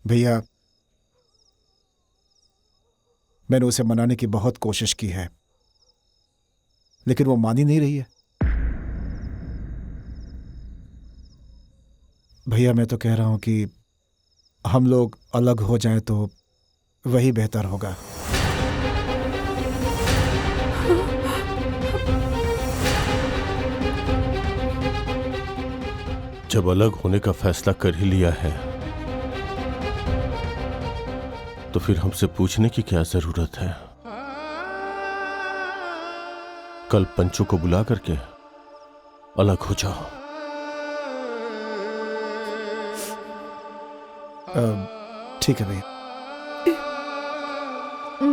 भैया, मैंने उसे मनाने की बहुत कोशिश की है, लेकिन वो मान ही नहीं रही है। भैया, मैं तो कह रहा हूं कि हम लोग अलग हो जाएं तो वही बेहतर होगा। जब अलग होने का फैसला कर ही लिया है तो फिर हमसे पूछने की क्या जरूरत है। कल पंचू को बुला करके अलग हो जाओ। ठीक है भैया।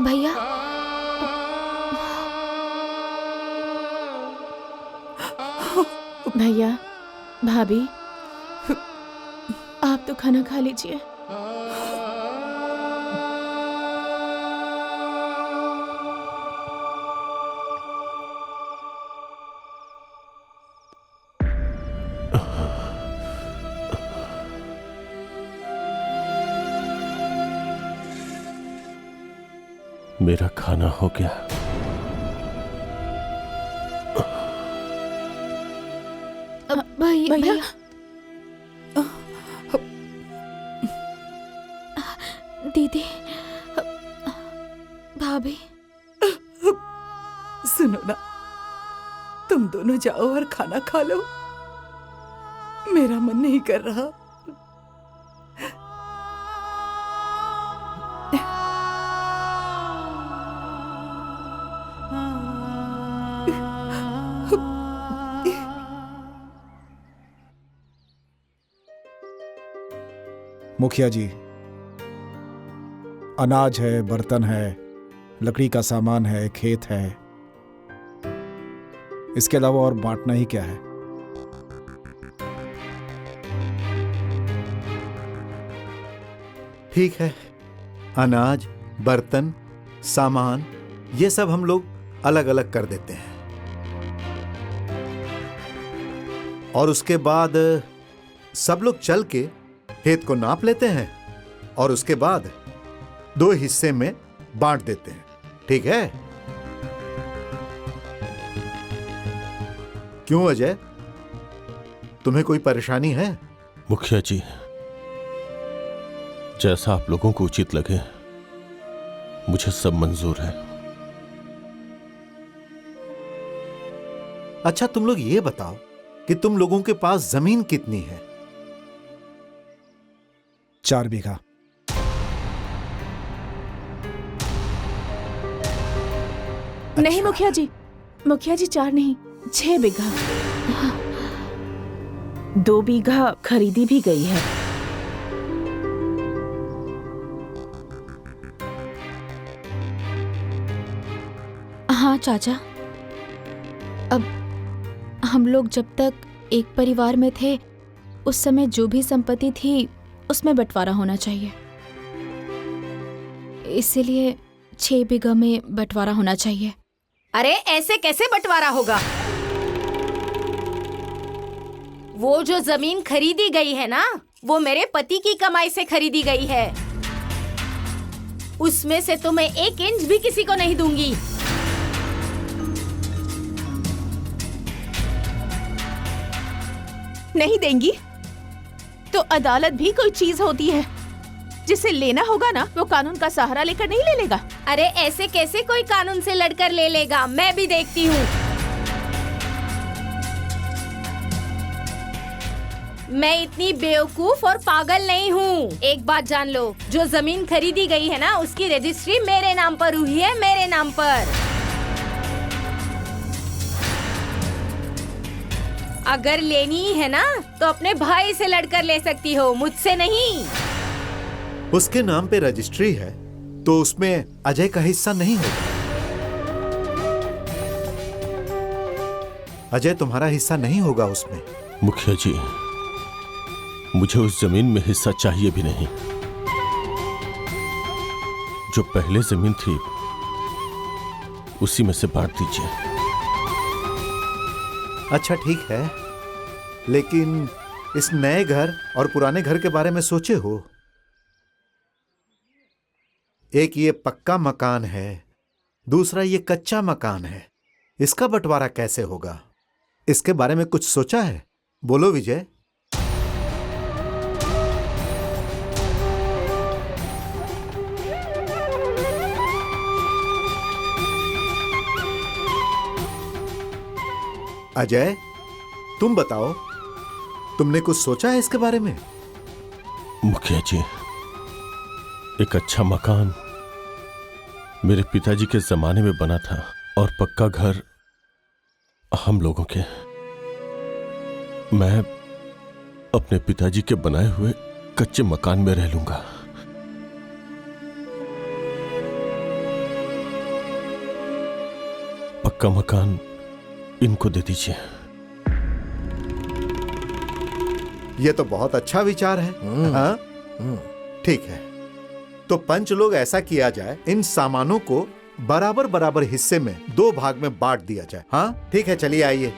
भैया, भैया, भाभी, आप तो खाना खा लीजिए। मेरा खाना हो गया। भैया, दीदी, भाभी, सुनो ना, तुम दोनों जाओ और खाना खा लो। मेरा मन नहीं कर रहा। मुखिया जी, अनाज है, बर्तन है, लकड़ी का सामान है, खेत है, इसके अलावा और बांटना ही क्या है? ठीक है, अनाज, बर्तन, सामान, ये सब हम लोग अलग अलग कर देते हैं और उसके बाद सब लोग चल के खेत को नाप लेते हैं और उसके बाद 2 हिस्से में बांट देते हैं। ठीक है? क्यों अजय, तुम्हें कोई परेशानी है? मुखिया जी, जैसा आप लोगों को उचित लगे मुझे सब मंजूर है। अच्छा, तुम लोग ये बताओ कि तुम लोगों के पास जमीन कितनी है? 4 बीघा। नहीं मुखिया जी, मुखिया जी 4 नहीं, 6 बीघा। 2 बीघा खरीदी भी गई है। हाँ चाचा, अब हम लोग जब तक एक परिवार में थे उस समय जो भी संपत्ति थी उसमें बंटवारा होना चाहिए, इसीलिए 6 बीघा में बंटवारा होना चाहिए। अरे ऐसे कैसे बंटवारा होगा? वो जो जमीन खरीदी गई है ना, वो मेरे पति की कमाई से खरीदी गई है। उसमें से तो मैं 1 इंच भी किसी को नहीं दूंगी। नहीं देंगी तो अदालत भी कोई चीज होती है, जिसे लेना होगा ना वो कानून का सहारा लेकर नहीं ले लेगा। अरे ऐसे कैसे कोई कानून से लड़कर ले लेगा? मैं भी देखती हूँ। मैं इतनी बेवकूफ और पागल नहीं हूँ। एक बात जान लो, जो जमीन खरीदी गई है ना उसकी रजिस्ट्री मेरे नाम पर हुई है, मेरे नाम पर। अगर लेनी है ना तो अपने भाई से लड़कर ले सकती हो, मुझसे नहीं। उसके नाम पे रजिस्ट्री है तो उसमें अजय का हिस्सा नहीं होगा। अजय, तुम्हारा हिस्सा नहीं होगा उसमें। मुखिया जी, मुझे उस जमीन में हिस्सा चाहिए भी नहीं। जो पहले जमीन थी उसी में से बांट दीजिए। अच्छा ठीक है, लेकिन इस नए घर और पुराने घर के बारे में सोचे हो? एक ये पक्का मकान है, दूसरा ये कच्चा मकान है। इसका बंटवारा कैसे होगा? इसके बारे में कुछ सोचा है? बोलो विजय। अजय, तुम बताओ, तुमने कुछ सोचा है इसके बारे में? मुखिया जी, एक अच्छा मकान मेरे पिताजी के जमाने में बना था और पक्का घर हम लोगों के। मैं अपने पिताजी के बनाए हुए कच्चे मकान में रह लूंगा। पक्का मकान इनको दे दीजिए। ये तो बहुत अच्छा विचार है। हाँ? ठीक है, तो पंच लोग ऐसा किया जाए, इन सामानों को बराबर बराबर हिस्से में 2 भाग में बांट दिया जाए। हाँ ठीक है, चलिए आइए।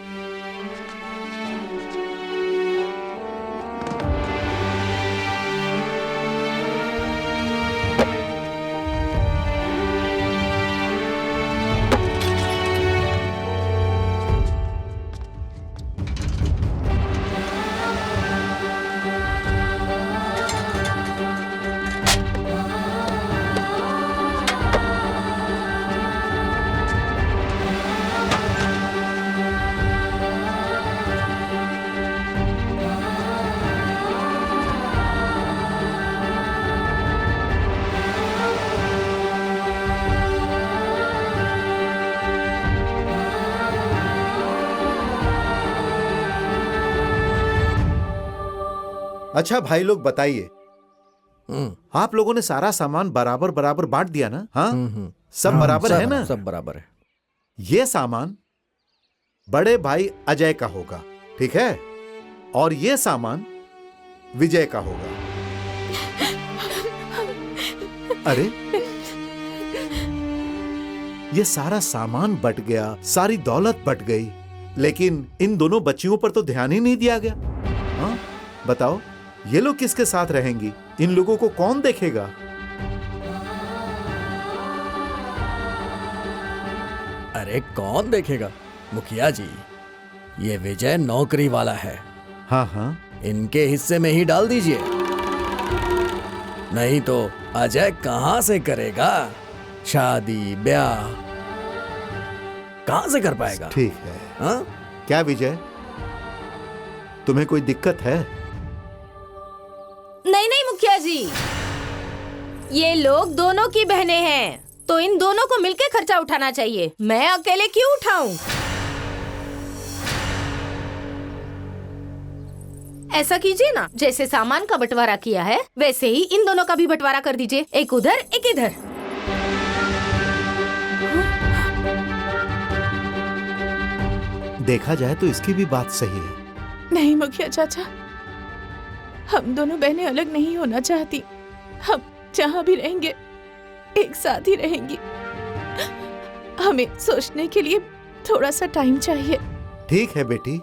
अच्छा भाई लोग बताइए, आप लोगों ने सारा सामान बराबर बराबर बांट दिया ना? हाँ, सब बराबर है ना? सब बराबर है। ये सामान बड़े भाई अजय का होगा, ठीक है? और ये सामान विजय का होगा। अरे, ये सारा सामान बट गया, सारी दौलत बट गई, लेकिन इन दोनों बच्चियों पर तो ध्यान ही नहीं दिया गया। हाँ, बताओ, ये लोग किसके साथ रहेंगी? इन लोगों को कौन देखेगा? अरे कौन देखेगा मुखिया जी, ये विजय नौकरी वाला है। हाँ हाँ, इनके हिस्से में ही डाल दीजिए, नहीं तो अजय कहां से करेगा शादी ब्याह, कहां से कर पाएगा? ठीक है। हाँ? क्या विजय, तुम्हें कोई दिक्कत है? नहीं नहीं मुखिया जी, ये लोग दोनों की बहनें हैं, तो इन दोनों को मिलकर खर्चा उठाना चाहिए। मैं अकेले क्यों उठाऊं? ऐसा कीजिए ना, जैसे सामान का बंटवारा किया है वैसे ही इन दोनों का भी बंटवारा कर दीजिए, एक उधर एक इधर। देखा जाए तो इसकी भी बात सही है। नहीं मुखिया चाचा, हम दोनों बहनें अलग नहीं होना चाहती। हम जहाँ भी रहेंगे एक साथ ही रहेंगी। हमें सोचने के लिए थोड़ा सा टाइम चाहिए। ठीक है बेटी,